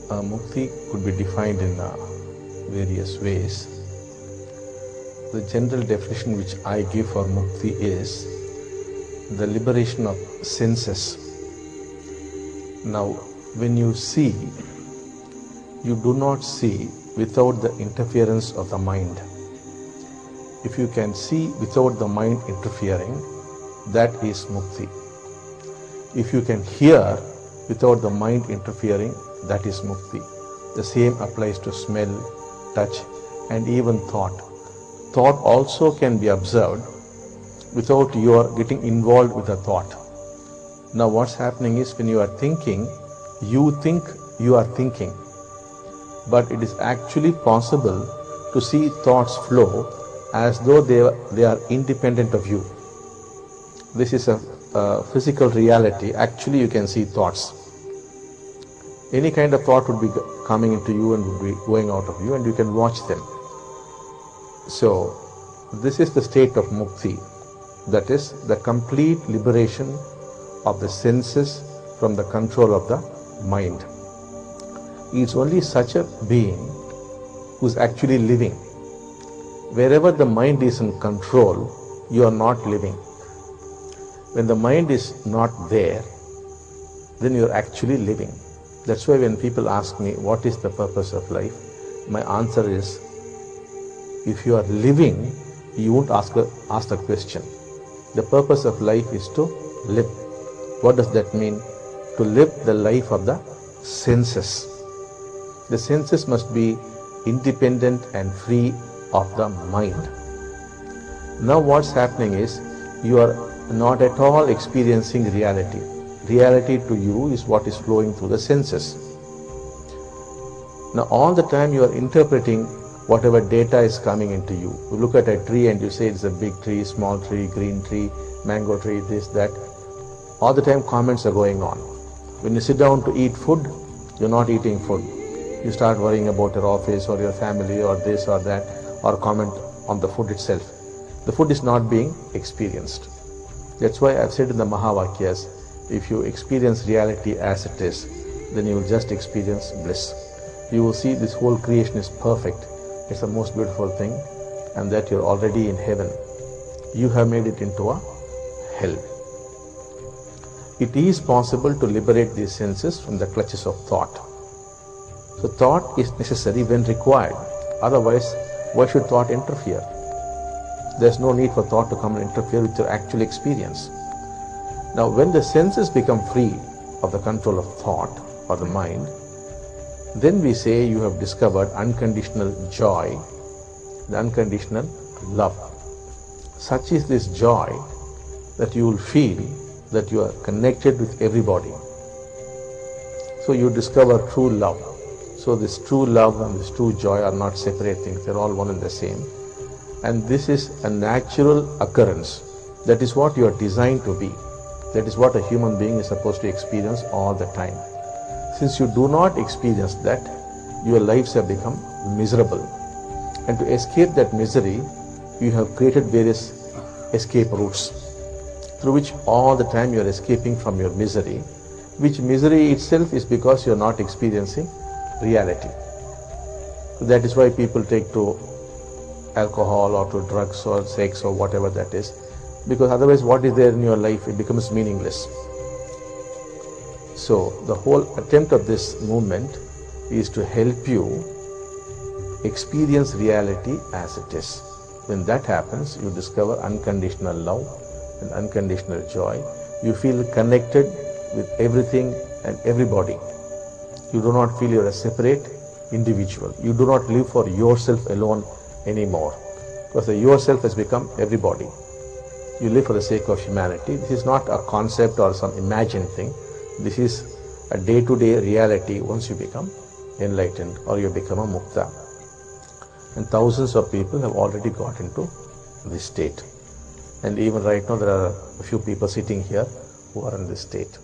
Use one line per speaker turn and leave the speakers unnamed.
Mukti could be defined in various ways. The general definition which I give for Mukti is the liberation of senses. Now, when you see, you do not see without the interference of the mind. If you can see without the mind interfering, that is Mukti. If you can hear without the mind interfering, that is Mukti. The same applies to smell, touch, and even thought. Thought also can be observed without your getting involved with the thought. Now what's happening is, when you are thinking, you think you are thinking. But it is actually possible to see thoughts flow as though they are independent of you. This is a physical reality. Actually, you can see thoughts. Any kind of thought would be coming into you and would be going out of you, and you can watch them. So, this is the state of Mukti, that is the complete liberation of the senses from the control of the mind. It's only such a being who's actually living. Wherever the mind is in control, you are not living. When the mind is not there, then you are actually living. That's why when people ask me, what is the purpose of life? My answer is, if you are living, you won't ask the question. The purpose of life is to live. What does that mean? To live the life of the senses. The senses must be independent and free of the mind. Now what's happening is, you are not at all experiencing reality. Reality to you is what is flowing through the senses. Now all the time you are interpreting whatever data is coming into you. You look at a tree and you say it's a big tree, small tree, green tree, mango tree, this, that. All the time comments are going on. When you sit down to eat food, you're not eating food. You start worrying about your office or your family or this or that, or comment on the food itself. The food is not being experienced. That's why I've said in the Mahavakyas, if you experience reality as it is, then you will just experience bliss. You will see this whole creation is perfect. It's the most beautiful thing, and that you're already in heaven. You have made it into a hell. It is possible to liberate these senses from the clutches of thought. So thought is necessary when required. Otherwise, why should thought interfere? There's no need for thought to come and interfere with your actual experience. Now, when the senses become free of the control of thought or the mind, then we say you have discovered unconditional joy, the unconditional love. Such is this joy that you will feel that you are connected with everybody. So you discover true love. So this true love and this true joy are not separate things. They're all one and the same. And this is a natural occurrence. That is what you are designed to be. That is what a human being is supposed to experience all the time. Since you do not experience that, your lives have become miserable. And to escape that misery, you have created various escape routes through which all the time you are escaping from your misery, which misery itself is because you are not experiencing reality. So that is why people take to alcohol or to drugs or sex or whatever that is, because otherwise what is there in your life, it becomes meaningless. So the whole attempt of this movement is to help you experience reality as it is. When that happens, you discover unconditional love and unconditional joy. You feel connected with everything and everybody. You do not feel you are a separate individual. You do not live for yourself alone anymore, because the yourself has become everybody. You live for the sake of humanity. This is not a concept or some imagined thing. This is a day-to-day reality once you become enlightened or you become a mukta. And thousands of people have already got into this state. And even right now there are a few people sitting here who are in this state.